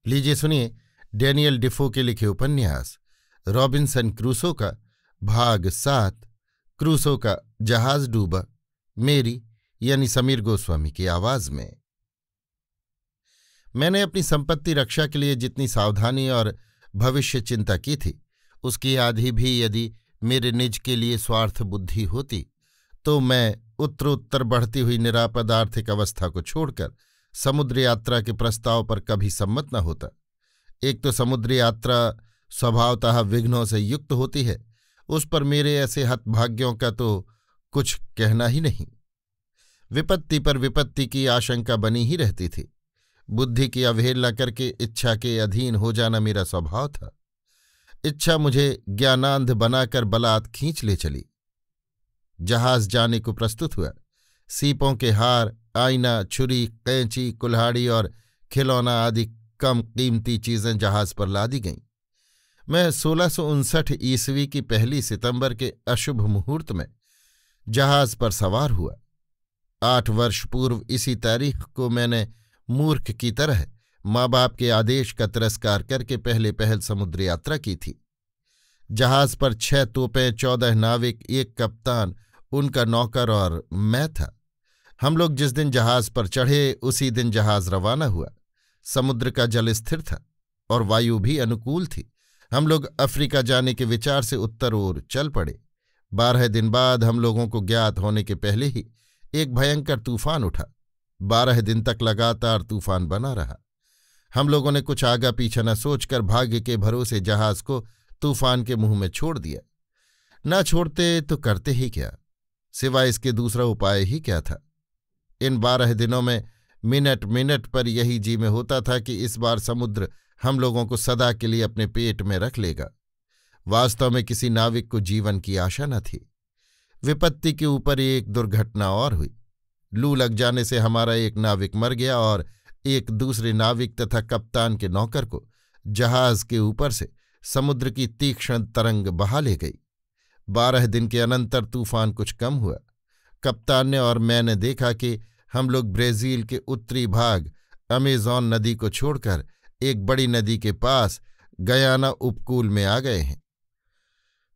लीजिए सुनिए डैनियल डिफो के लिखे उपन्यास रॉबिन्सन क्रूसो का भाग 7 क्रूसो का जहाज डूबा, मेरी यानी समीर गोस्वामी की आवाज में। मैंने अपनी संपत्ति रक्षा के लिए जितनी सावधानी और भविष्य चिंता की थी, उसकी आधी भी यदि मेरे निज के लिए स्वार्थ बुद्धि होती तो मैं उत्तरोत्तर बढ़ती हुई निरापद आर्थिक अवस्था को छोड़कर समुद्र यात्रा के प्रस्ताव पर कभी सम्मत न होता। एक तो समुद्र यात्रा स्वभावतः विघ्नों से युक्त होती है, उस पर मेरे ऐसे हतभाग्यों का तो कुछ कहना ही नहीं। विपत्ति पर विपत्ति की आशंका बनी ही रहती थी। बुद्धि की अवहेलना करके इच्छा के अधीन हो जाना मेरा स्वभाव था। इच्छा मुझे ज्ञानांध बनाकर बलात् खींच ले चली। जहाज जाने को प्रस्तुत हुआ। सीपों के हार, आईना, छुरी, कैंची, कुल्हाड़ी और खिलौना आदि कम कीमती चीजें जहाज पर लादी गईं। मैं 1659 ईस्वी की 1 सितंबर के अशुभ मुहूर्त में जहाज पर सवार हुआ। 8 वर्ष पूर्व इसी तारीख को मैंने मूर्ख की तरह माँ बाप के आदेश का तिरस्कार करके पहले पहल समुद्र यात्रा की थी। जहाज पर 6 तोपें, 14 नाविक, 1 कप्तान, उनका नौकर और मैं था। हम लोग जिस दिन जहाज पर चढ़े उसी दिन जहाज रवाना हुआ। समुद्र का जल स्थिर था और वायु भी अनुकूल थी। हम लोग अफ्रीका जाने के विचार से उत्तर ओर चल पड़े। 12 दिन बाद हम लोगों को ज्ञात होने के पहले ही एक भयंकर तूफान उठा। 12 दिन तक लगातार तूफान बना रहा। हम लोगों ने कुछ आगा पीछा न सोचकर भाग्य के भरोसे जहाज को तूफान के मुंह में छोड़ दिया। न छोड़ते तो करते ही क्या, सिवाय इसके दूसरा उपाय ही क्या था। इन 12 दिनों में मिनट मिनट पर यही जी में होता था कि इस बार समुद्र हम लोगों को सदा के लिए अपने पेट में रख लेगा। वास्तव में किसी नाविक को जीवन की आशा न थी। विपत्ति के ऊपर एक दुर्घटना और हुई। लू लग जाने से हमारा एक नाविक मर गया और एक दूसरे नाविक तथा कप्तान के नौकर को जहाज के ऊपर से समुद्र की तीक्ष्ण तरंग बहा ले गई। 12 दिन के अनंतर तूफान कुछ कम हुआ। कप्तान ने और मैंने देखा कि हम लोग ब्राजील के उत्तरी भाग अमेज़न नदी को छोड़कर एक बड़ी नदी के पास गयाना उपकूल में आ गए हैं।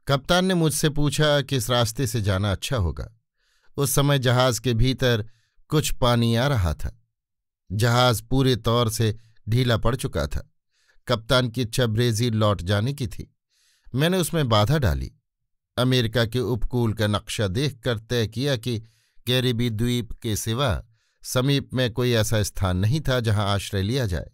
कप्तान ने मुझसे पूछा कि इस रास्ते से जाना अच्छा होगा। उस समय जहाज के भीतर कुछ पानी आ रहा था। जहाज पूरे तौर से ढीला पड़ चुका था। कप्तान की इच्छा ब्राजील लौट जाने की थी। मैंने उसमें बाधा डाली। अमेरिका के उपकूल का नक्शा देखकर तय किया कि कैरिबी द्वीप के सिवा समीप में कोई ऐसा स्थान नहीं था जहां आश्रय लिया जाए।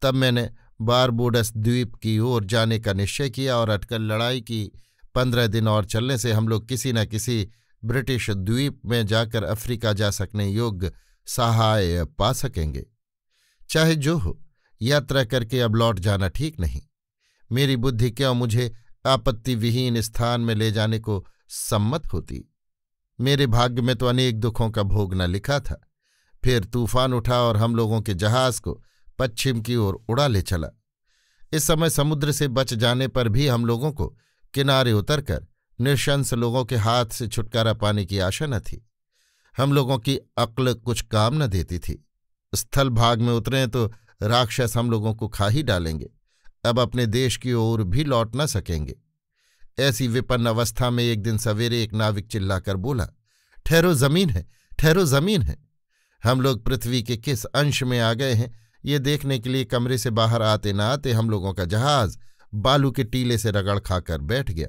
तब मैंने बारबोडस द्वीप की ओर जाने का निश्चय किया और अटकल लड़ाई की 15 दिन और चलने से हम लोग किसी न किसी ब्रिटिश द्वीप में जाकर अफ्रीका जा सकने योग्य सहाय पा सकेंगे। चाहे जो हो, यात्रा करके अब लौट जाना ठीक नहीं। मेरी बुद्धि क्यों मुझे आपत्ति विहीन स्थान में ले जाने को सम्मत होती। मेरे भाग्य में तो अनेक दुखों का भोग न लिखा था। फिर तूफान उठा और हम लोगों के जहाज को पश्चिम की ओर उड़ा ले चला। इस समय समुद्र से बच जाने पर भी हम लोगों को किनारे उतरकर निशंस लोगों के हाथ से छुटकारा पाने की आशा न थी। हम लोगों की अक्ल कुछ काम न देती थी। स्थल भाग में उतरे तो राक्षस हम लोगों को खा ही डालेंगे। अब अपने देश की ओर भी लौट न सकेंगे। ऐसी विपन्न अवस्था में एक दिन सवेरे एक नाविक चिल्लाकर बोला, ठहरो, जमीन है, ठहरो, जमीन है। हम लोग पृथ्वी के किस अंश में आ गए हैं ये देखने के लिए कमरे से बाहर आते न आते हम लोगों का जहाज बालू के टीले से रगड़ खाकर बैठ गया।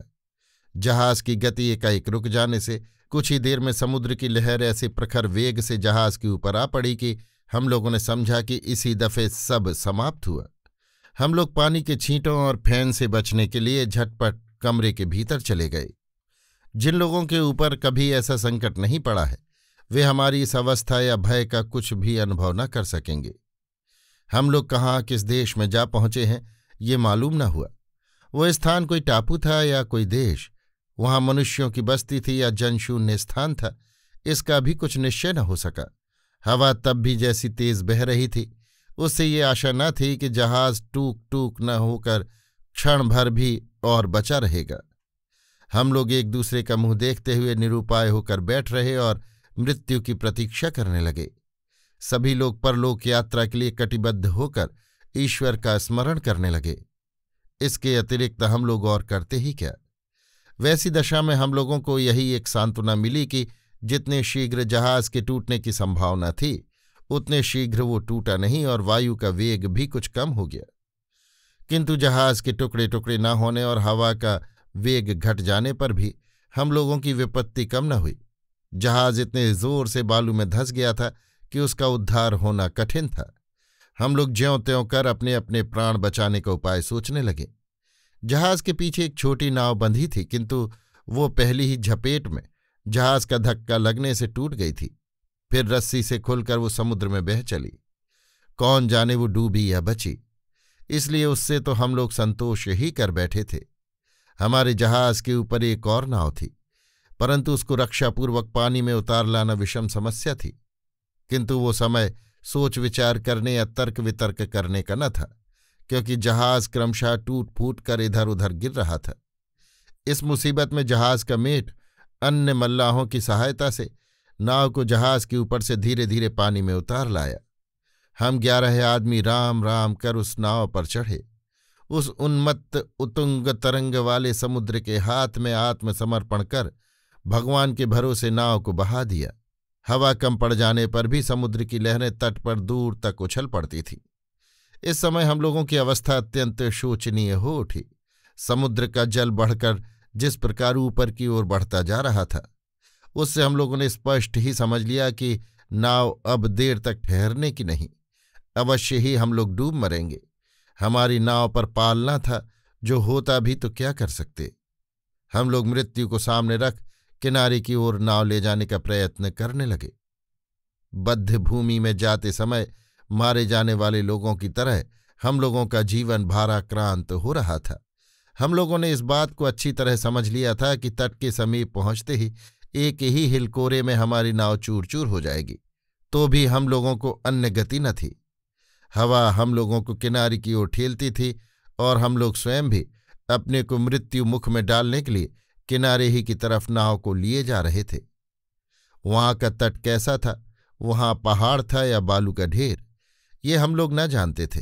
जहाज की गति एकाएक रुक जाने से कुछ ही देर में समुद्र की लहर ऐसे प्रखर वेग से जहाज के ऊपर आ पड़ी कि हम लोगों ने समझा कि इसी दफे सब समाप्त हुआ। हम लोग पानी के छींटों और फैन से बचने के लिए झटपट कमरे के भीतर चले गए। जिन लोगों के ऊपर कभी ऐसा संकट नहीं पड़ा है वे हमारी इस अवस्था या भय का कुछ भी अनुभव न कर सकेंगे। हम लोग कहाँ किस देश में जा पहुंचे हैं ये मालूम न हुआ। वो स्थान कोई टापू था या कोई देश, वहां मनुष्यों की बस्ती थी या जनशून्य स्थान था, इसका भी कुछ निश्चय न हो सका। हवा तब भी जैसी तेज बह रही थी, उससे ये आशा न थी कि जहाज टूक टूक न होकर क्षण भर भी और बचा रहेगा। हम लोग एक दूसरे का मुंह देखते हुए निरुपाय होकर बैठ रहे और मृत्यु की प्रतीक्षा करने लगे। सभी लोग परलोक यात्रा के लिए कटिबद्ध होकर ईश्वर का स्मरण करने लगे। इसके अतिरिक्त हम लोग और करते ही क्या। वैसी दशा में हम लोगों को यही एक सांत्वना मिली कि जितने शीघ्र जहाज के टूटने की संभावना थी उतने शीघ्र वो टूटा नहीं और वायु का वेग भी कुछ कम हो गया। किंतु जहाज के टुकड़े टुकड़े न होने और हवा का वेग घट जाने पर भी हम लोगों की विपत्ति कम न हुई। जहाज इतने जोर से बालू में धंस गया था कि उसका उद्धार होना कठिन था। हम लोग ज्यों त्यों कर अपने अपने प्राण बचाने का उपाय सोचने लगे। जहाज के पीछे एक छोटी नाव बंधी थी, किंतु वो पहली ही झपेट में जहाज का धक्का लगने से टूट गई थी। फिर रस्सी से खुलकर वो समुद्र में बह चली। कौन जाने वो डूबी या बची, इसलिए उससे तो हम लोग संतोष ही कर बैठे थे। हमारे जहाज के ऊपर एक और नाव थी, परंतु उसको रक्षापूर्वक पानी में उतार लाना विषम समस्या थी। किंतु वो समय सोच विचार करने या तर्क वितर्क करने का न था, क्योंकि जहाज क्रमशः टूट फूट कर इधर उधर गिर रहा था। इस मुसीबत में जहाज का मेट अन्य मल्लाहों की सहायता से नाव को जहाज के ऊपर से धीरे धीरे पानी में उतार लाया। हम 11 आदमी राम राम कर उस नाव पर चढ़े। उस उन्मत्त उतुंग तरंग वाले समुद्र के हाथ में आत्मसमर्पण कर भगवान के भरोसे नाव को बहा दिया। हवा कम पड़ जाने पर भी समुद्र की लहरें तट पर दूर तक उछल पड़ती थीं। इस समय हम लोगों की अवस्था अत्यंत शोचनीय हो उठी। समुद्र का जल बढ़कर जिस प्रकार ऊपर की ओर बढ़ता जा रहा था, उससे हम लोगों ने स्पष्ट ही समझ लिया कि नाव अब देर तक ठहरने की नहीं, अवश्य ही हम लोग डूब मरेंगे। हमारी नाव पर पाल न था, जो होता भी तो क्या कर सकते। हम लोग मृत्यु को सामने रख किनारे की ओर नाव ले जाने का प्रयत्न करने लगे। बद्ध भूमि में जाते समय मारे जाने वाले लोगों की तरह हम लोगों का जीवन भाराक्रांत हो रहा था। हम लोगों ने इस बात को अच्छी तरह समझ लिया था कि तट के समीप पहुंचते ही एक ही हिलकोरे में हमारी नाव चूर चूर हो जाएगी। तो भी हम लोगों को अन्य गति न थी। हवा हम लोगों को किनारे की ओर ठेलती थी और हम लोग स्वयं भी अपने को मृत्यु मुख में डालने के लिए किनारे ही की तरफ नाव को लिए जा रहे थे। वहां का तट कैसा था, वहां पहाड़ था या बालू का ढेर, ये हम लोग न जानते थे।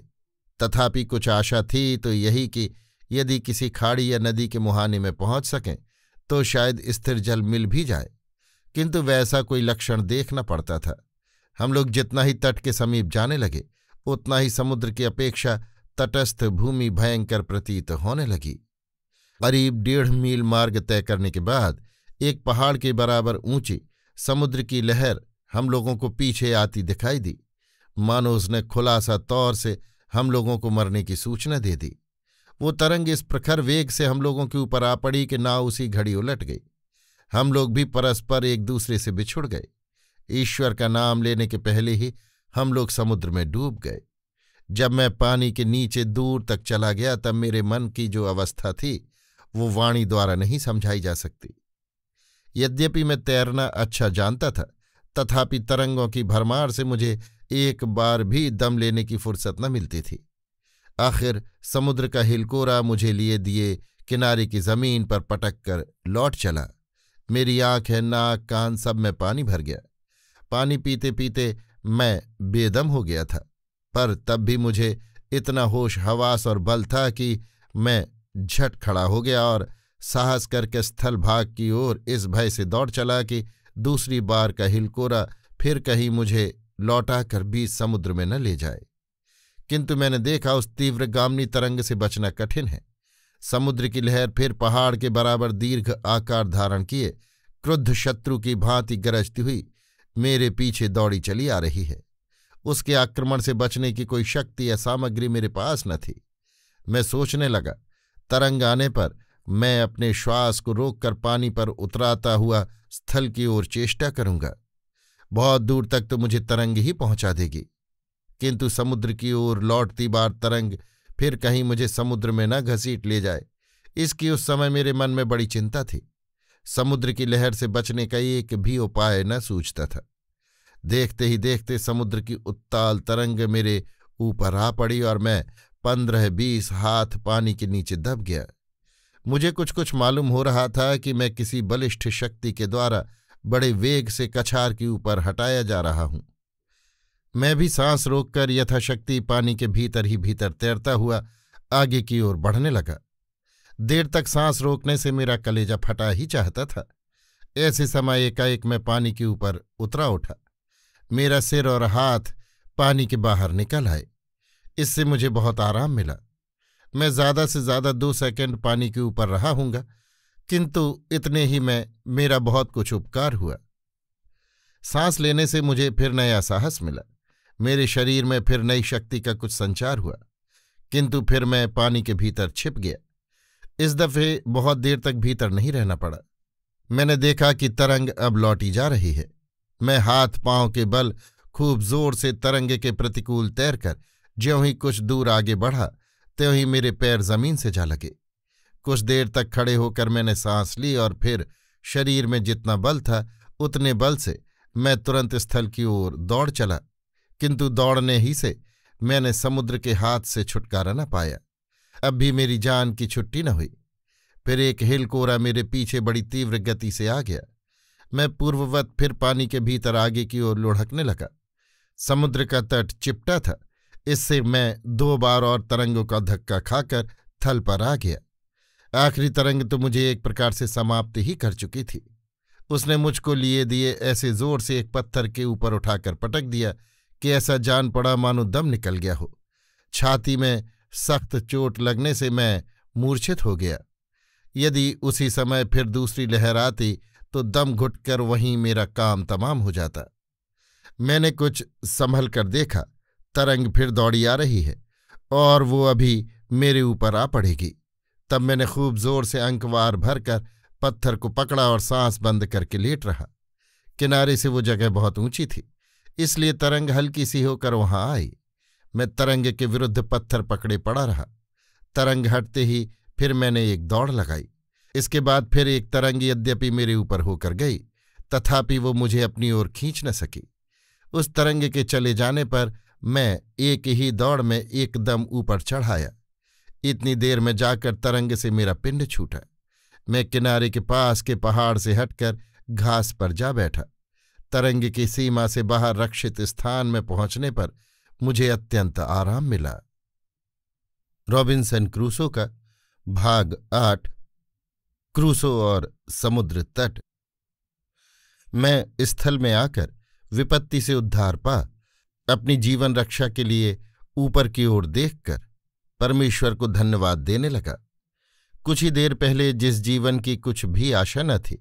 तथापि कुछ आशा थी तो यही कि यदि किसी खाड़ी या नदी के मुहाने में पहुंच सकें तो शायद स्थिर जल मिल भी जाए, किंतु वैसा कोई लक्षण देखना पड़ता था। हम लोग जितना ही तट के समीप जाने लगे उतना ही समुद्र की अपेक्षा तटस्थ भूमि भयंकर प्रतीत होने लगी। करीब 1.5 मील मार्ग तय करने के बाद एक पहाड़ के बराबर ऊंची समुद्र की लहर हम लोगों को पीछे आती दिखाई दी, मानो उसने खुलासा तौर से हम लोगों को मरने की सूचना दे दी। वो तरंग इस प्रखर वेग से हम लोगों के ऊपर आ पड़ी कि नाव उसी घड़ी उलट गई। हम लोग भी परस्पर एक दूसरे से बिछुड़ गए। ईश्वर का नाम लेने के पहले ही हम लोग समुद्र में डूब गए। जब मैं पानी के नीचे दूर तक चला गया तब मेरे मन की जो अवस्था थी वो वाणी द्वारा नहीं समझाई जा सकती। यद्यपि मैं तैरना अच्छा जानता था, तथापि तरंगों की भरमार से मुझे एक बार भी दम लेने की फुर्सत न मिलती थी। आखिर समुद्र का हिलकोरा मुझे लिए दिए किनारे की जमीन पर पटक कर लौट चला। मेरी आंखें, नाक, कान सब में पानी भर गया। पानी पीते पीते मैं बेदम हो गया था, पर तब भी मुझे इतना होश हवास और बल था कि मैं झट खड़ा हो गया और साहस करके स्थल भाग की ओर इस भय से दौड़ चला कि दूसरी बार का हिलकोरा फिर कहीं मुझे लौटाकर बीच समुद्र में न ले जाए। किंतु मैंने देखा उस तीव्रगामिनी तरंग से बचना कठिन है। समुद्र की लहर फिर पहाड़ के बराबर दीर्घ आकार धारण किए क्रुद्ध शत्रु की भांति गरजती हुई मेरे पीछे दौड़ी चली आ रही है। उसके आक्रमण से बचने की कोई शक्ति या सामग्री मेरे पास न थी। मैं सोचने लगा, तरंग आने पर मैं अपने श्वास को रोककर पानी पर उतराता हुआ स्थल की ओर चेष्टा करूंगा। बहुत दूर तक तो मुझे तरंग ही पहुंचा देगी, किंतु समुद्र की ओर लौटती बार तरंग फिर कहीं मुझे समुद्र में न घसीट ले जाए, इसकी उस समय मेरे मन में बड़ी चिंता थी। समुद्र की लहर से बचने का एक भी उपाय न सूझता था। देखते ही देखते समुद्र की उत्ताल तरंग मेरे ऊपर आ पड़ी और मैं 15-20 हाथ पानी के नीचे दब गया। मुझे कुछ कुछ मालूम हो रहा था कि मैं किसी बलिष्ठ शक्ति के द्वारा बड़े वेग से कछार के ऊपर हटाया जा रहा हूं। मैं भी सांस रोककर यथाशक्ति पानी के भीतर ही भीतर तैरता हुआ आगे की ओर बढ़ने लगा। देर तक सांस रोकने से मेरा कलेजा फटा ही चाहता था। ऐसे समय एकाएक मैं पानी के ऊपर उतरा उठा। मेरा सिर और हाथ पानी के बाहर निकल आए। इससे मुझे बहुत आराम मिला। मैं ज्यादा से ज्यादा 2 सेकंड पानी के ऊपर रहा हूंगा, किंतु इतने ही में मेरा बहुत कुछ उपकार हुआ। सांस लेने से मुझे फिर नया साहस मिला। मेरे शरीर में फिर नई शक्ति का कुछ संचार हुआ, किंतु फिर मैं पानी के भीतर छिप गया। इस दफे बहुत देर तक भीतर नहीं रहना पड़ा। मैंने देखा कि तरंग अब लौटी जा रही है। मैं हाथ पांव के बल खूब जोर से तरंग के प्रतिकूल तैरकर ज्यों ही कुछ दूर आगे बढ़ा, त्यों ही मेरे पैर जमीन से जा लगे। कुछ देर तक खड़े होकर मैंने सांस ली और फिर शरीर में जितना बल था उतने बल से मैं तुरंत स्थल की ओर दौड़ चला, किंतु दौड़ने ही से मैंने समुद्र के हाथ से छुटकारा न पाया। अब भी मेरी जान की छुट्टी न हुई। फिर एक हिलकोरा मेरे पीछे बड़ी तीव्र गति से आ गया। मैं पूर्ववत फिर पानी के भीतर आगे की ओर लुढ़कने लगा। समुद्र का तट चिपटा था, इससे मैं 2 बार और तरंगों का धक्का खाकर थल पर आ गया। आखिरी तरंग तो मुझे एक प्रकार से समाप्त ही कर चुकी थी। उसने मुझको लिए दिए ऐसे जोर से एक पत्थर के ऊपर उठाकर पटक दिया कि ऐसा जान पड़ा मानो दम निकल गया हो। छाती में सख्त चोट लगने से मैं मूर्छित हो गया। यदि उसी समय फिर दूसरी लहर आती तो दम घुटकर वहीं मेरा काम तमाम हो जाता। मैंने कुछ संभल कर देखा, तरंग फिर दौड़ी आ रही है और वो अभी मेरे ऊपर आ पड़ेगी। तब मैंने खूब जोर से अंकवार भरकर पत्थर को पकड़ा और सांस बंद करके लेट रहा। किनारे से वो जगह बहुत ऊंची थी, इसलिए तरंग हल्की सी होकर वहां आई। मैं तरंग के विरुद्ध पत्थर पकड़े पड़ा रहा। तरंग हटते ही फिर मैंने एक दौड़ लगाई। इसके बाद फिर एक तरंग यद्यपि मेरे ऊपर होकर गई, तथापि वो मुझे अपनी ओर खींच न सकी। उस तरंग के चले जाने पर मैं एक ही दौड़ में एकदम ऊपर चढ़ाया। इतनी देर में जाकर तरंग से मेरा पिंड छूटा। मैं किनारे के पास के पहाड़ से हटकर घास पर जा बैठा। तरंग की सीमा से बाहर रक्षित स्थान में पहुंचने पर मुझे अत्यंत आराम मिला। रॉबिन्सन क्रूसो का भाग 8 क्रूसो और समुद्र तट। मैं स्थल में आकर विपत्ति से उद्धार पा अपनी जीवन रक्षा के लिए ऊपर की ओर देखकर परमेश्वर को धन्यवाद देने लगा। कुछ ही देर पहले जिस जीवन की कुछ भी आशा न थी,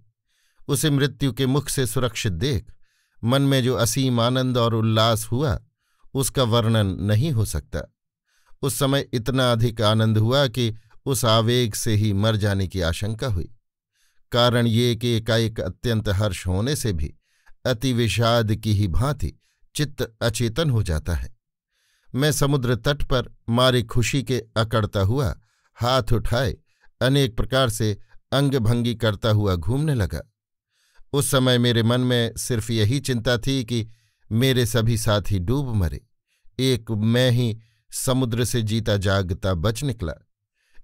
उसे मृत्यु के मुख से सुरक्षित देख मन में जो असीम आनंद और उल्लास हुआ उसका वर्णन नहीं हो सकता। उस समय इतना अधिक आनंद हुआ कि उस आवेग से ही मर जाने की आशंका हुई। कारण ये कि एकाएक अत्यंत हर्ष होने से भी अति विषाद की ही भांति चित्त अचेतन हो जाता है। मैं समुद्र तट पर मारे खुशी के अकड़ता हुआ हाथ उठाए अनेक प्रकार से अंगभंगी करता हुआ घूमने लगा। उस समय मेरे मन में सिर्फ यही चिंता थी कि मेरे सभी साथी डूब मरे, एक मैं ही समुद्र से जीता जागता बच निकला।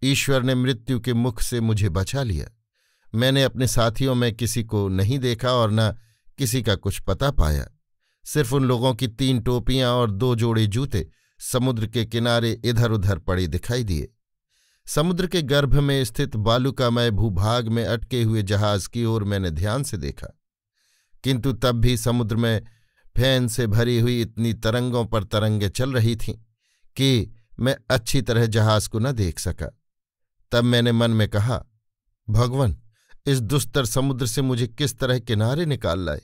ईश्वर ने मृत्यु के मुख से मुझे बचा लिया। मैंने अपने साथियों में किसी को नहीं देखा और न किसी का कुछ पता पाया। सिर्फ उन लोगों की 3 टोपियां और 2 जोड़े जूते समुद्र के किनारे इधर उधर पड़े दिखाई दिए। समुद्र के गर्भ में स्थित बालुकामय भूभाग में अटके हुए जहाज की ओर मैंने ध्यान से देखा, किंतु तब भी समुद्र में फैन से भरी हुई इतनी तरंगों पर तरंगें चल रही थीं कि मैं अच्छी तरह जहाज को न देख सका। तब मैंने मन में कहा, भगवान, इस दुस्तर समुद्र से मुझे किस तरह किनारे निकाल लाए।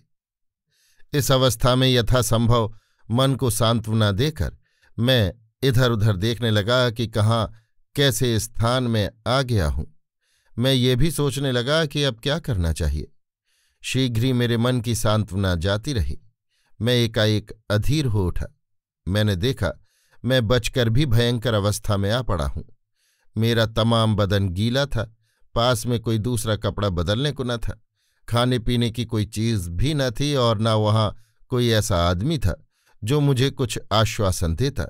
इस अवस्था में यथासंभव मन को सांत्वना देकर मैं इधर उधर देखने लगा कि कहाँ कैसे स्थान में आ गया हूं। मैं ये भी सोचने लगा कि अब क्या करना चाहिए। शीघ्र ही मेरे मन की सांत्वना जाती रही। मैं एकाएक अधीर हो उठा। मैंने देखा मैं बचकर भी भयंकर अवस्था में आ पड़ा हूं। मेरा तमाम बदन गीला था, पास में कोई दूसरा कपड़ा बदलने को न था, खाने पीने की कोई चीज भी न थी और न वहां कोई ऐसा आदमी था जो मुझे कुछ आश्वासन देता।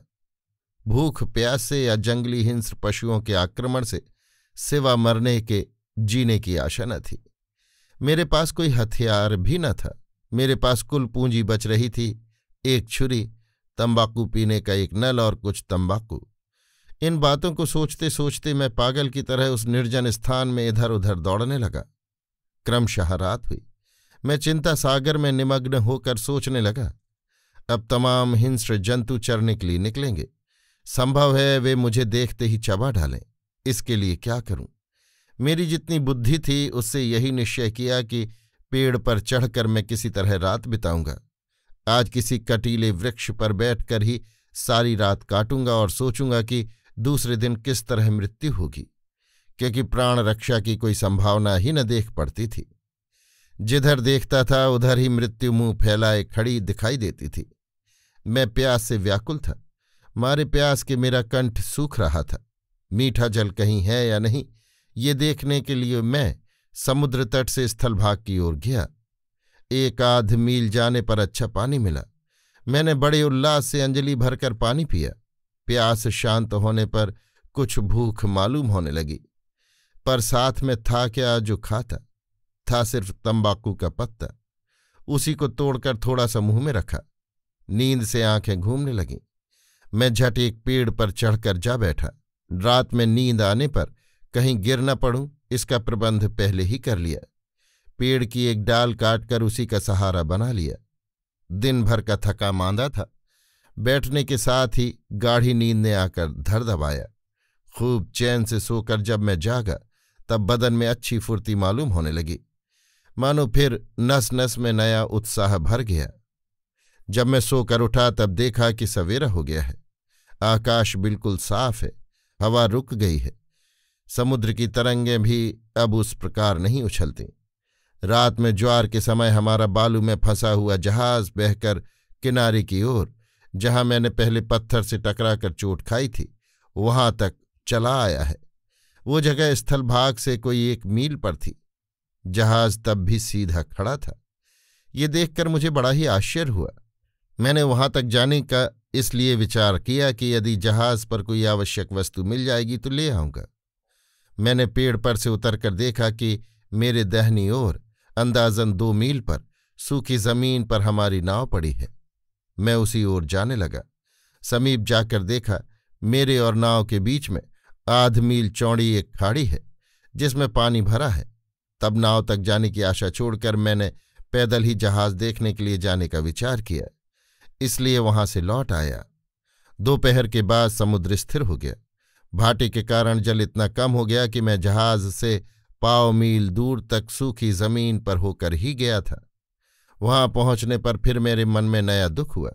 भूख प्यास से या जंगली हिंस्र पशुओं के आक्रमण से सिवा मरने के जीने की आशा न थी। मेरे पास कोई हथियार भी न था। मेरे पास कुल पूंजी बच रही थी, एक छुरी तंबाकू पीने का एक नल और कुछ तंबाकू। इन बातों को सोचते सोचते मैं पागल की तरह उस निर्जन स्थान में इधर उधर दौड़ने लगा। क्रमशः रात हुई। मैं चिंता सागर में निमग्न होकर सोचने लगा, अब तमाम हिंस्र जंतु चरने के लिए निकलेंगे। संभव है वे मुझे देखते ही चबा डालें। इसके लिए क्या करूं? मेरी जितनी बुद्धि थी उससे यही निश्चय किया कि पेड़ पर चढ़कर मैं किसी तरह रात बिताऊंगा। आज किसी कटीले वृक्ष पर बैठकर ही सारी रात काटूंगा और सोचूंगा कि दूसरे दिन किस तरह मृत्यु होगी, क्योंकि प्राण रक्षा की कोई संभावना ही न देख पड़ती थी। जिधर देखता था उधर ही मृत्यु मुंह फैलाए खड़ी दिखाई देती थी। मैं प्यास से व्याकुल था। मारे प्यास के मेरा कंठ सूख रहा था। मीठा जल कहीं है या नहीं, ये देखने के लिए मैं समुद्र तट से स्थल भाग की ओर गया। एक आध मील जाने पर अच्छा पानी मिला। मैंने बड़े उल्लास से अंजलि भरकर पानी पिया। प्यास शांत होने पर कुछ भूख मालूम होने लगी, पर साथ में था क्या जो खाता? था सिर्फ तंबाकू का पत्ता। उसी को तोड़कर थोड़ा सा मुंह में रखा। नींद से आंखें घूमने लगीं। मैं झट एक पेड़ पर चढ़कर जा बैठा। रात में नींद आने पर कहीं गिर न पड़ूं, इसका प्रबंध पहले ही कर लिया। पेड़ की एक डाल काटकर उसी का सहारा बना लिया। दिन भर का थका मांदा था। बैठने के साथ ही गाढ़ी नींद ने आकर धर दबाया। खूब चैन से सोकर जब मैं जागा तब बदन में अच्छी फुर्ती मालूम होने लगी, मानो फिर नस नस में नया उत्साह भर गया। जब मैं सोकर उठा तब देखा कि सवेरा हो गया है। आकाश बिल्कुल साफ है, हवा रुक गई है। समुद्र की तरंगें भी अब उस प्रकार नहीं उछलती। रात में ज्वार के समय हमारा बालू में फंसा हुआ जहाज बहकर किनारे की ओर, जहां मैंने पहले पत्थर से टकराकर चोट खाई थी, वहां तक चला आया है। वो जगह स्थल भाग से कोई 1 मील पर थी। जहाज तब भी सीधा खड़ा था। ये देखकर मुझे बड़ा ही आश्चर्य हुआ। मैंने वहां तक जाने का इसलिए विचार किया कि यदि जहाज पर कोई आवश्यक वस्तु मिल जाएगी तो ले आऊंगा। मैंने पेड़ पर से उतरकर देखा कि मेरे दाहिनी ओर अंदाजन 2 मील पर सूखी जमीन पर हमारी नाव पड़ी है। मैं उसी ओर जाने लगा। समीप जाकर देखा मेरे और नाव के बीच में आध मील चौड़ी एक खाड़ी है जिसमें पानी भरा है। तब नाव तक जाने की आशा छोड़कर मैंने पैदल ही जहाज देखने के लिए जाने का विचार किया, इसलिए वहां से लौट आया। दोपहर के बाद समुद्र स्थिर हो गया। भाटे के कारण जल इतना कम हो गया कि मैं जहाज से 1.25 मील दूर तक सूखी जमीन पर होकर ही गया था। वहां पहुंचने पर फिर मेरे मन में नया दुख हुआ।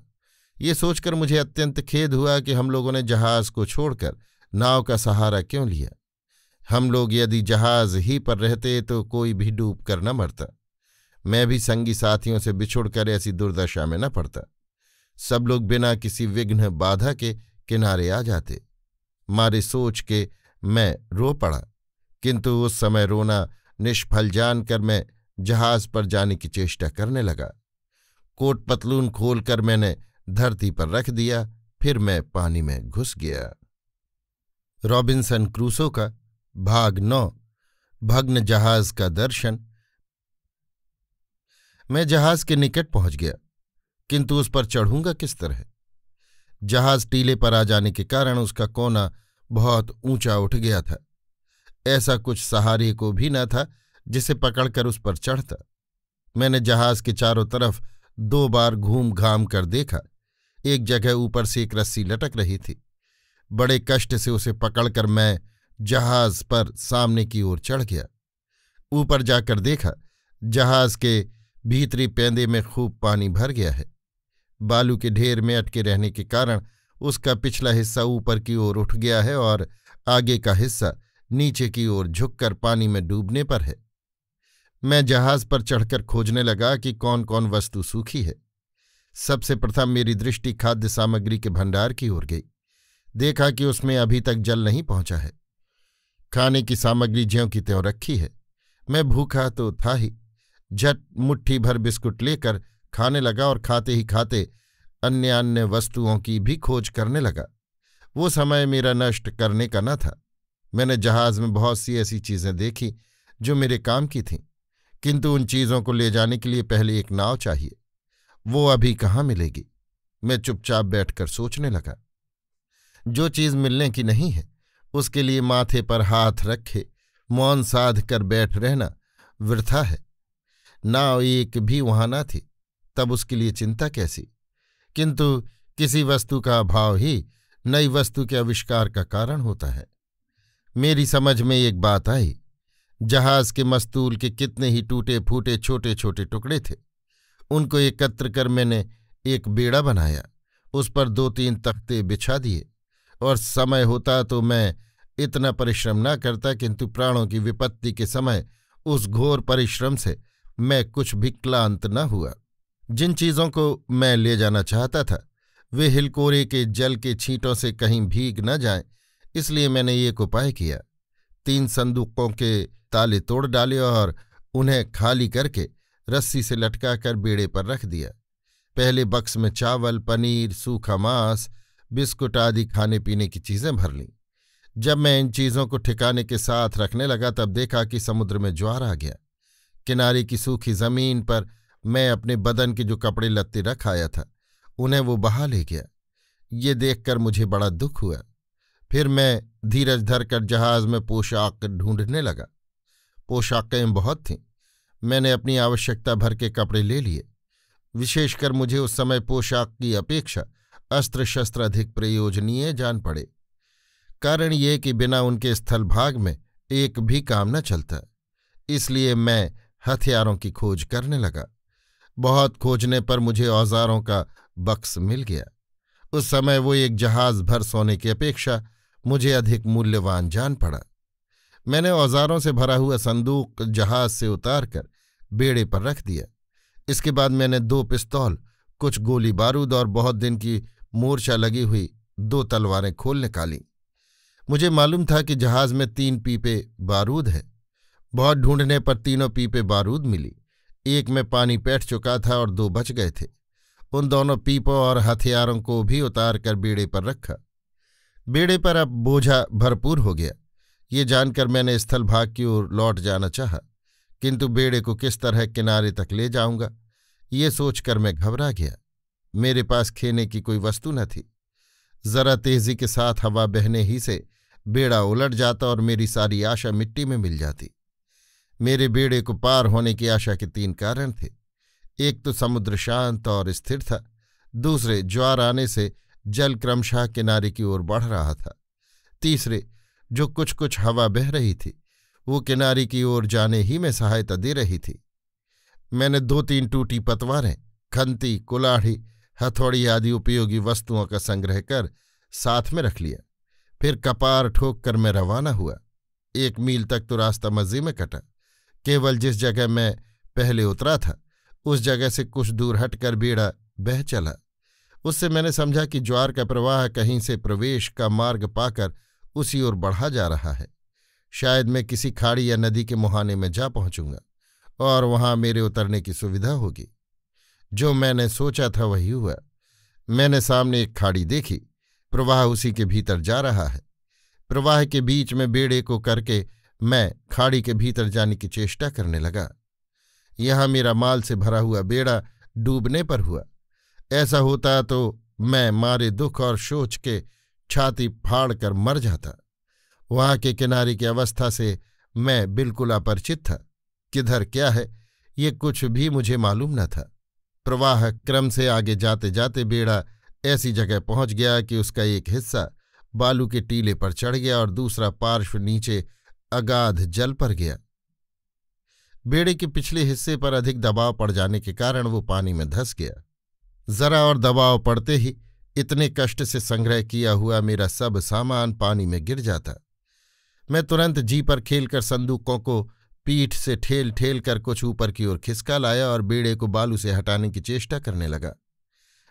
ये सोचकर मुझे अत्यंत खेद हुआ कि हम लोगों ने जहाज को छोड़कर नाव का सहारा क्यों लिया। हम लोग यदि जहाज ही पर रहते तो कोई भी डूब कर न मरता। मैं भी संगी साथियों से बिछुड़कर ऐसी दुर्दशा में न पड़ता। सब लोग बिना किसी विघ्न बाधा के किनारे आ जाते। मारे सोच के मैं रो पड़ा, किंतु उस समय रोना निष्फल जानकर मैं जहाज पर जाने की चेष्टा करने लगा। कोट पतलून खोलकर मैंने धरती पर रख दिया। फिर मैं पानी में घुस गया। रॉबिन्सन क्रूसो का भाग 9, भग्न जहाज का दर्शन। मैं जहाज के निकट पहुंच गया, किंतु उस पर चढ़ूंगा किस तरह? जहाज टीले पर आ जाने के कारण उसका कोना बहुत ऊंचा उठ गया था। ऐसा कुछ सहारे को भी न था जिसे पकड़कर उस पर चढ़ता। मैंने जहाज के चारों तरफ 2 बार घूम घाम कर देखा। एक जगह ऊपर से एक रस्सी लटक रही थी। बड़े कष्ट से उसे पकड़कर मैं जहाज पर सामने की ओर चढ़ गया। ऊपर जाकर देखा जहाज के भीतरी पैंदे में खूब पानी भर गया है। बालू के ढेर में अटके रहने के कारण उसका पिछला हिस्सा ऊपर की ओर उठ गया है और आगे का हिस्सा नीचे की ओर झुककर पानी में डूबने पर है। मैं जहाज पर चढ़कर खोजने लगा कि कौन कौन वस्तु सूखी है। सबसे प्रथम मेरी दृष्टि खाद्य सामग्री के भंडार की ओर गई। देखा कि उसमें अभी तक जल नहीं पहुंचा है। खाने की सामग्री ज्यों की त्यों रखी है। मैं भूखा तो था ही। झट मुट्ठी भर बिस्कुट लेकर खाने लगा और खाते ही खाते अन्य वस्तुओं की भी खोज करने लगा। वो समय मेरा नष्ट करने का न था। मैंने जहाज में बहुत सी ऐसी चीजें देखी जो मेरे काम की थीं, किंतु उन चीजों को ले जाने के लिए पहले एक नाव चाहिए। वो अभी कहाँ मिलेगी? मैं चुपचाप बैठकर सोचने लगा। जो चीज मिलने की नहीं है उसके लिए माथे पर हाथ रखे मौन साध कर बैठ रहना वृथा है। नाव एक भी वहां न थी, तब उसके लिए चिंता कैसी। किंतु किसी वस्तु का अभाव ही नई वस्तु के आविष्कार का कारण होता है। मेरी समझ में एक बात आई। जहाज के मस्तूल के कितने ही टूटे फूटे छोटे छोटे टुकड़े थे, उनको एकत्र कर मैंने एक बेड़ा बनाया, उस पर 2-3 तख्ते बिछा दिए, और समय होता तो मैं इतना परिश्रम न करता, किंतु प्राणों की विपत्ति के समय उस घोर परिश्रम से मैं कुछ भी क्लांत न हुआ। जिन चीज़ों को मैं ले जाना चाहता था वे हिलकोरे के जल के छींटों से कहीं भीग न जाएं, इसलिए मैंने एक उपाय किया। 3 संदूकों के ताले तोड़ डाले और उन्हें खाली करके रस्सी से लटकाकर बेड़े पर रख दिया। पहले बक्स में चावल, पनीर, सूखा मांस, बिस्कुट आदि खाने पीने की चीजें भर लीं। जब मैं इन चीजों को ठिकाने के साथ रखने लगा तब देखा कि समुद्र में ज्वार आ गया। किनारे की सूखी जमीन पर मैं अपने बदन के जो कपड़े लत्ते रख आया था उन्हें वो बहा ले गया। ये देखकर मुझे बड़ा दुख हुआ। फिर मैं धीरज धरकर जहाज में पोशाक ढूंढने लगा। पोशाकें बहुत थीं। मैंने अपनी आवश्यकता भर के कपड़े ले लिए। विशेषकर मुझे उस समय पोशाक की अपेक्षा अस्त्र शस्त्र अधिक प्रयोजनीय जान पड़े। कारण ये कि बिना उनके स्थलभाग में एक भी काम न चलता, इसलिए मैं हथियारों की खोज करने लगा। बहुत खोजने पर मुझे औजारों का बक्स मिल गया। उस समय वो एक जहाज भर सोने की अपेक्षा मुझे अधिक मूल्यवान जान पड़ा। मैंने औजारों से भरा हुआ संदूक जहाज से उतारकर बेड़े पर रख दिया। इसके बाद मैंने 2 पिस्तौल, कुछ गोली बारूद और बहुत दिन की मूर्छा लगी हुई 2 तलवारें खोल निकाली। मुझे मालूम था कि जहाज में 3 पीपे बारूद है। बहुत ढूंढने पर तीनों पीपे बारूद मिली। एक में पानी पैठ चुका था और 2 बच गए थे। उन दोनों पीपों और हथियारों को भी उतार कर बेड़े पर रखा। बेड़े पर अब बोझा भरपूर हो गया। ये जानकर मैंने स्थल भाग की ओर लौट जाना चाहा, किंतु बेड़े को किस तरह किनारे तक ले जाऊंगा ये सोचकर मैं घबरा गया। मेरे पास खेने की कोई वस्तु न थी। जरा तेजी के साथ हवा बहने ही से बेड़ा उलट जाता और मेरी सारी आशा मिट्टी में मिल जाती। मेरे बेड़े को पार होने की आशा के 3 कारण थे। एक तो समुद्र शांत और स्थिर था, दूसरे ज्वार आने से जल क्रमशः किनारे की ओर बढ़ रहा था, तीसरे जो कुछ कुछ हवा बह रही थी वो किनारे की ओर जाने ही में सहायता दे रही थी। मैंने 2-3 टूटी पतवारें, खंती, कुल्हाड़ी, हथौड़ी आदि उपयोगी वस्तुओं का संग्रह कर साथ में रख लिया। फिर कपार ठोक कर मैं रवाना हुआ। 1 मील तक तो रास्ता मजे में कटा। केवल जिस जगह मैं पहले उतरा था उस जगह से कुछ दूर हटकर बेड़ा बह चला। उससे मैंने समझा कि ज्वार का प्रवाह कहीं से प्रवेश का मार्ग पाकर उसी ओर बढ़ा जा रहा है। शायद मैं किसी खाड़ी या नदी के मुहाने में जा पहुंचूंगा और वहां मेरे उतरने की सुविधा होगी। जो मैंने सोचा था वही हुआ। मैंने सामने एक खाड़ी देखी। प्रवाह उसी के भीतर जा रहा है। प्रवाह के बीच में बेड़े को करके मैं खाड़ी के भीतर जाने की चेष्टा करने लगा। यहां मेरा माल से भरा हुआ बेड़ा डूबने पर हुआ। ऐसा होता तो मैं मारे दुख और सोच के छाती फाड़ कर मर जाता। वहां के किनारे की अवस्था से मैं बिल्कुल अपरिचित था। किधर क्या है ये कुछ भी मुझे मालूम न था। प्रवाह क्रम से आगे जाते जाते बेड़ा ऐसी जगह पहुंच गया कि उसका एक हिस्सा बालू के टीले पर चढ़ गया और दूसरा पार्श्व नीचे अगाध जल पर गया। बेड़े के पिछले हिस्से पर अधिक दबाव पड़ जाने के कारण वो पानी में धंस गया। जरा और दबाव पड़ते ही इतने कष्ट से संग्रह किया हुआ मेरा सब सामान पानी में गिर जाता। मैं तुरंत जी पर खेलकर संदूकों को पीठ से ठेल ठेल कर कुछ ऊपर की ओर खिसका लाया और बेड़े को बालू से हटाने की चेष्टा करने लगा।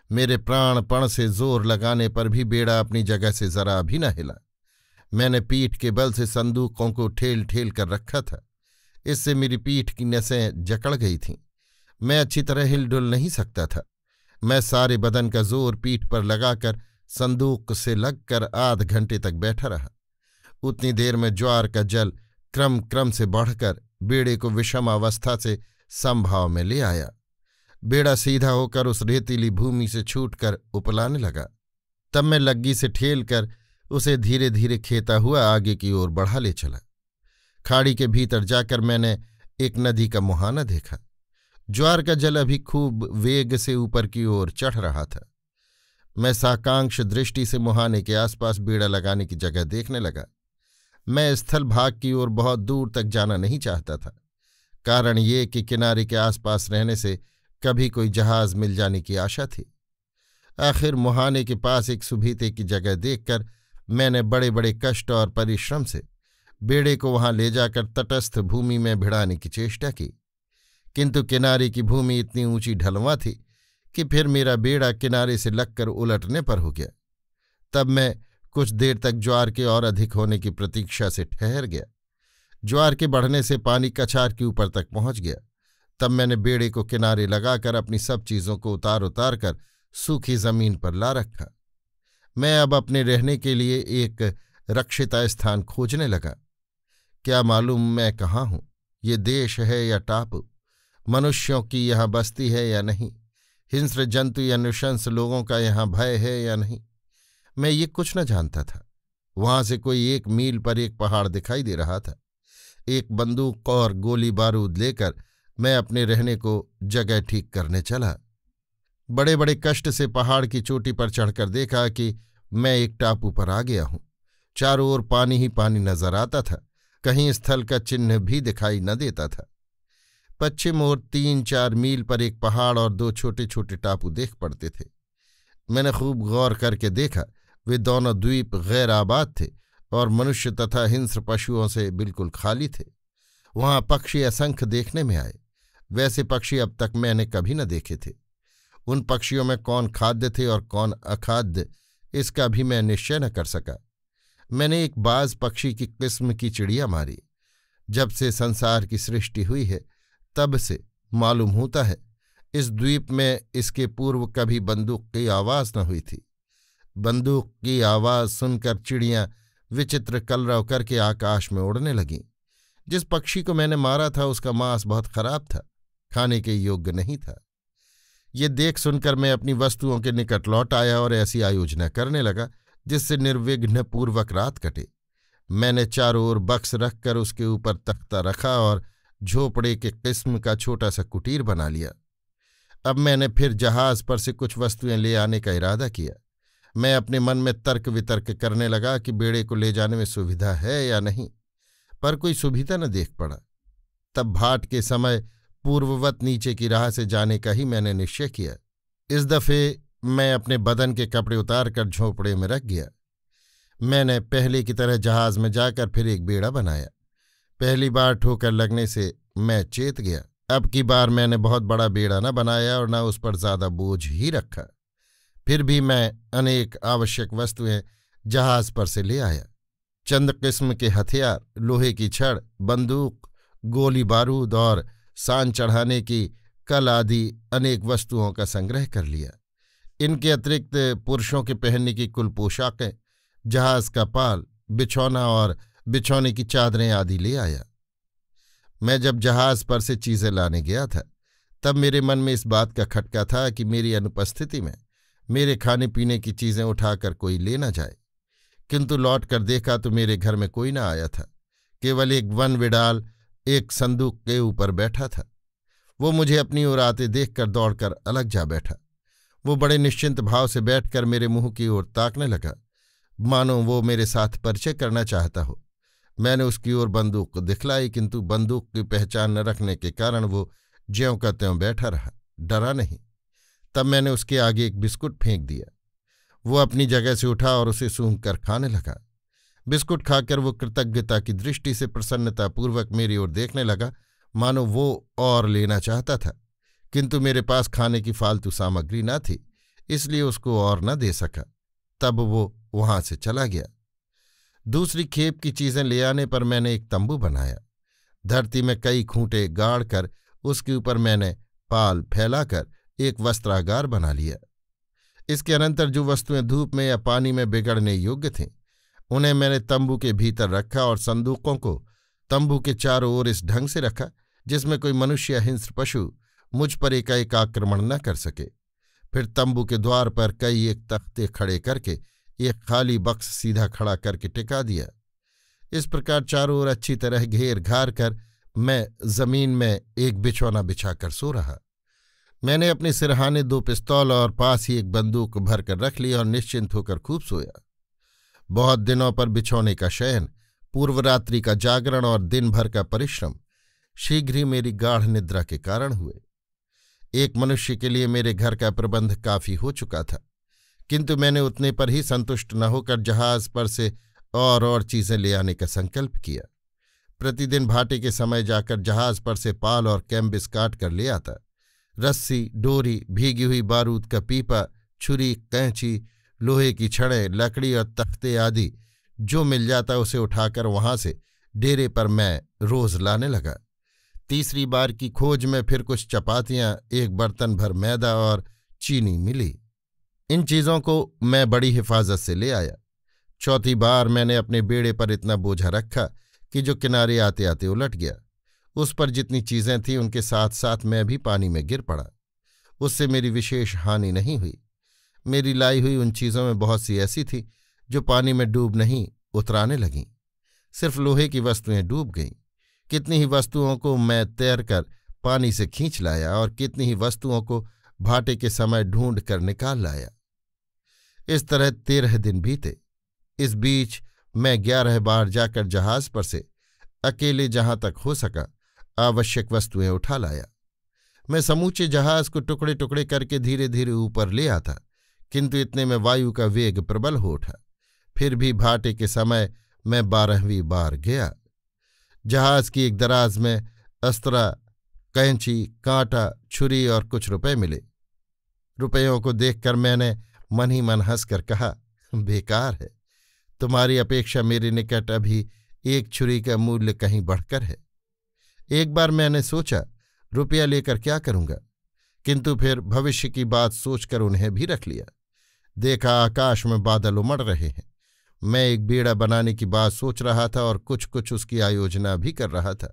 मेरे प्राणपण से जोर लगाने पर भी बेड़ा अपनी जगह से जरा भी न हिला। मैंने पीठ के बल से संदूकों को ठेल ठेल कर रखा था। इससे मेरी पीठ की नसें जकड़ गई थीं। मैं अच्छी तरह हिलडुल नहीं सकता था। मैं सारे बदन का जोर पीठ पर लगाकर संदूक से लगकर आध घंटे तक बैठा रहा। उतनी देर में ज्वार का जल क्रम क्रम से बढ़कर बेड़े को विषम अवस्था से समभाव में ले आया। बेड़ा सीधा होकर उस रेतीली भूमि से छूटकर उपलाने लगा। तब मैं लग्गी से ठेल कर उसे धीरे धीरे खेता हुआ आगे की ओर बढ़ा ले चला। खाड़ी के भीतर जाकर मैंने एक नदी का मुहाना देखा। ज्वार का जल अभी खूब वेग से ऊपर की ओर चढ़ रहा था। मैं साकांक्ष दृष्टि से मुहाने के आसपास बेड़ा लगाने की जगह देखने लगा। मैं स्थल भाग की ओर बहुत दूर तक जाना नहीं चाहता था। कारण ये कि किनारे के आसपास रहने से कभी कोई जहाज मिल जाने की आशा थी। आखिर मुहाने के पास एक सुभीते की जगह देखकर मैंने बड़े बड़े कष्ट और परिश्रम से बेड़े को वहां ले जाकर तटस्थ भूमि में भिड़ाने की चेष्टा की, किंतु किनारे की भूमि इतनी ऊंची ढलवां थी कि फिर मेरा बेड़ा किनारे से लगकर उलटने पर हो गया। तब मैं कुछ देर तक ज्वार के और अधिक होने की प्रतीक्षा से ठहर गया। ज्वार के बढ़ने से पानी कछार के ऊपर तक पहुंच गया। तब मैंने बेड़े को किनारे लगाकर अपनी सब चीजों को उतार कर सूखी जमीन पर ला रखा। मैं अब अपने रहने के लिए एक रक्षिता स्थान खोजने लगा। क्या मालूम मैं कहाँ हूं, ये देश है या टापू, मनुष्यों की यहाँ बस्ती है या नहीं, हिंस्र जंतु या नृशंस लोगों का यहाँ भय है या नहीं, मैं ये कुछ न जानता था। वहां से कोई 1 मील पर एक पहाड़ दिखाई दे रहा था। एक बंदूक और गोली बारूद लेकर मैं अपने रहने को जगह ठीक करने चला। बड़े बड़े कष्ट से पहाड़ की चोटी पर चढ़कर देखा कि मैं एक टापू पर आ गया हूं। चारों ओर पानी ही पानी नजर आता था, कहीं स्थल का चिन्ह भी दिखाई न देता था। पश्चिम ओर 3-4 मील पर एक पहाड़ और 2 छोटे छोटे टापू देख पड़ते थे। मैंने खूब गौर करके देखा, वे दोनों द्वीप गैर आबाद थे और मनुष्य तथा हिंस्र पशुओं से बिल्कुल खाली थे। वहां पक्षी असंख्य देखने में आए। वैसे पक्षी अब तक मैंने कभी न देखे थे। उन पक्षियों में कौन खाद्य थे और कौन अखाद्य, इसका भी मैं निश्चय न कर सका। मैंने एक बाज पक्षी की किस्म की चिड़िया मारी। जब से संसार की सृष्टि हुई है तब से मालूम होता है इस द्वीप में इसके पूर्व कभी बंदूक की आवाज न हुई थी। बंदूक की आवाज सुनकर चिड़ियां विचित्र कलरव करके आकाश में उड़ने लगीं। जिस पक्षी को मैंने मारा था उसका मांस बहुत खराब था, खाने के योग्य नहीं था। ये देख सुनकर मैं अपनी वस्तुओं के निकट लौट आया और ऐसी आयोजना करने लगा जिससे निर्विघ्न पूर्वक रात कटे। मैंने चारों ओर बक्स रखकर उसके ऊपर तख्ता रखा और झोपड़े के किस्म का छोटा सा कुटीर बना लिया। अब मैंने फिर जहाज पर से कुछ वस्तुएं ले आने का इरादा किया। मैं अपने मन में तर्क वितर्क करने लगा कि बेड़े को ले जाने में सुविधा है या नहीं, पर कोई सुविधा न देख पड़ा। तब भाट के समय पूर्ववत नीचे की राह से जाने का ही मैंने निश्चय किया। इस दफे मैं अपने बदन के कपड़े उतारकर झोपड़े में रख गया। मैंने पहले की तरह जहाज में जाकर फिर एक बेड़ा बनाया। पहली बार ठोकर लगने से मैं चेत गया। अब की बार मैंने बहुत बड़ा बेड़ा न बनाया और न उस पर ज्यादा बोझ ही रखा। फिर भी मैं अनेक आवश्यक वस्तुएं जहाज पर से ले आया। चंद किस्म के हथियार, लोहे की छड़, बंदूक, गोली बारूद और सान चढ़ाने की कल आदि अनेक वस्तुओं का संग्रह कर लिया। इनके अतिरिक्त पुरुषों के पहनने की कुल पोशाकें, जहाज का पाल, बिछौना और बिछौने की चादरें आदि ले आया। मैं जब जहाज पर से चीजें लाने गया था तब मेरे मन में इस बात का खटका था कि मेरी अनुपस्थिति में मेरे खाने पीने की चीजें उठाकर कोई ले न जाए। किंतु लौट कर देखा तो मेरे घर में कोई न आया था। केवल एक वन विडाल एक संदूक के ऊपर बैठा था। वो मुझे अपनी ओर आते देखकर दौड़कर अलग जा बैठा। वो बड़े निश्चिंत भाव से बैठकर मेरे मुंह की ओर ताकने लगा, मानो वो मेरे साथ परिचय करना चाहता हो। मैंने उसकी ओर बंदूक दिखलाई, किंतु बंदूक की पहचान न रखने के कारण वो ज्यों का त्यों बैठा रहा, डरा नहीं। तब मैंने उसके आगे एक बिस्कुट फेंक दिया। वो अपनी जगह से उठा और उसे सूंघ कर खाने लगा। बिस्कुट खाकर वो कृतज्ञता की दृष्टि से प्रसन्नतापूर्वक मेरी ओर देखने लगा, मानो वो और लेना चाहता था, किंतु मेरे पास खाने की फालतू सामग्री न थी, इसलिए उसको और न दे सका। तब वो वहां से चला गया। दूसरी खेप की चीजें ले आने पर मैंने एक तंबू बनाया। धरती में कई खूंटे गाड़ कर उसके ऊपर मैंने पाल फैलाकर एक वस्त्रागार बना लिया। इसके अनंतर जो वस्तुएं धूप में या पानी में बिगड़ने योग्य थीं उन्हें मैंने तंबू के भीतर रखा और संदूकों को तंबू के चारों ओर इस ढंग से रखा जिसमें कोई मनुष्य या हिंस्र पशु मुझ पर एकाएक आक्रमण न कर सके। फिर तंबू के द्वार पर कई एक तख्ते खड़े करके एक खाली बक्स सीधा खड़ा करके टिका दिया। इस प्रकार चारों ओर अच्छी तरह घेर घार कर मैं जमीन में एक बिछौना बिछाकर सो रहा। मैंने अपने सिरहाने 2 पिस्तौल और पास ही एक बंदूक भरकर रख ली और निश्चिंत होकर खूब सोया। बहुत दिनों पर बिछौने का शयन, पूर्वरात्रि का जागरण और दिन भर का परिश्रम शीघ्र ही मेरी गाढ़ निद्रा के कारण हुए। एक मनुष्य के लिए मेरे घर का प्रबंध काफी हो चुका था, किंतु मैंने उतने पर ही संतुष्ट न होकर जहाज पर से और चीजें ले आने का संकल्प किया। प्रतिदिन भाटे के समय जाकर जहाज पर से पाल और कैम्बिस काट कर ले आता। रस्सी, डोरी, भीगी हुई बारूद का पीपा, छुरी, कैंची, लोहे की छड़ें, लकड़ी और तख्ते आदि जो मिल जाता उसे उठाकर वहां से डेरे पर मैं रोज लाने लगा। तीसरी बार की खोज में फिर कुछ चपातियां, एक बर्तन भर मैदा और चीनी मिली। इन चीजों को मैं बड़ी हिफाजत से ले आया। चौथी बार मैंने अपने बेड़े पर इतना बोझा रखा कि जो किनारे आते आते उलट गया। उस पर जितनी चीजें थीं उनके साथ साथ मैं भी पानी में गिर पड़ा। उससे मेरी विशेष हानि नहीं हुई। मेरी लाई हुई उन चीजों में बहुत सी ऐसी थी जो पानी में डूब नहीं उतराने लगीं। सिर्फ लोहे की वस्तुएं डूब गईं। कितनी ही वस्तुओं को मैं तैरकर पानी से खींच लाया और कितनी ही वस्तुओं को भाटे के समय ढूंढ कर निकाल लाया। इस तरह 13 दिन बीते। इस बीच मैं 11 बार जाकर जहाज पर से अकेले जहां तक हो सका आवश्यक वस्तुएं उठा लाया। मैं समूचे जहाज को टुकड़े टुकड़े करके धीरे धीरे ऊपर ले आता, किंतु इतने में वायु का वेग प्रबल हो उठा। फिर भी भाटे के समय मैं 12वीं बार गया। जहाज की एक दराज में अस्त्रा, कैंची, कांटा, छुरी और कुछ रुपए मिले। रुपयों को देखकर मैंने मन ही मन हंसकर कहा, बेकार है, तुम्हारी अपेक्षा मेरे निकट अभी एक छुरी का मूल्य कहीं बढ़कर है। एक बार मैंने सोचा रुपया लेकर क्या करूंगा, किंतु फिर भविष्य की बात सोचकर उन्हें भी रख लिया। देखा आकाश में बादल उमड़ रहे हैं। मैं एक बेड़ा बनाने की बात सोच रहा था और कुछ कुछ उसकी आयोजना भी कर रहा था।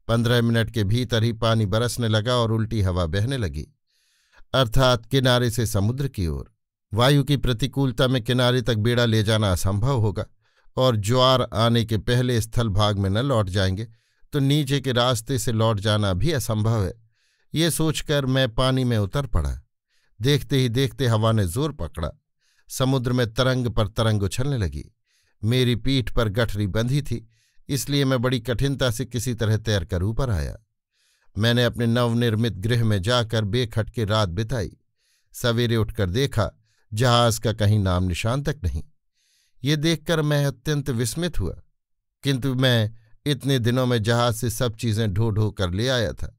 15 मिनट के भीतर ही पानी बरसने लगा और उल्टी हवा बहने लगी, अर्थात किनारे से समुद्र की ओर। वायु की प्रतिकूलता में किनारे तक बेड़ा ले जाना असंभव होगा और ज्वार आने के पहले स्थल भाग में न लौट जाएंगे तो नीचे के रास्ते से लौट जाना भी असंभव है। ये सोचकर मैं पानी में उतर पड़ा। देखते ही देखते हवा ने जोर पकड़ा। समुद्र में तरंग पर तरंग उछलने लगी। मेरी पीठ पर गठरी बंधी थी, इसलिए मैं बड़ी कठिनता से किसी तरह तैरकर ऊपर आया। मैंने अपने नवनिर्मित गृह में जाकर बेखटके रात बिताई। सवेरे उठकर देखा जहाज का कहीं नाम निशान तक नहीं। ये देखकर मैं अत्यंत विस्मित हुआ, किंतु मैं इतने दिनों में जहाज से सब चीजें ढो ढो कर ले आया था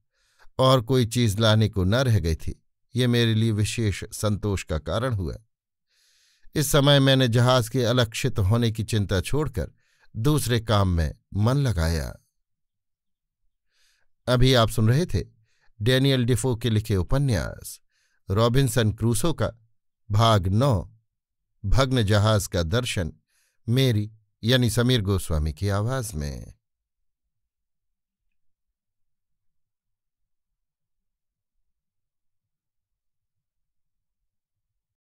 और कोई चीज लाने को न रह गई थी। ये मेरे लिए विशेष संतोष का कारण हुआ। इस समय मैंने जहाज के अलक्षित होने की चिंता छोड़कर दूसरे काम में मन लगाया। अभी आप सुन रहे थे डैनियल डिफो के लिखे उपन्यास रॉबिन्सन क्रूसो का भाग 9 भग्न जहाज का दर्शन, मेरी यानी समीर गोस्वामी की आवाज में।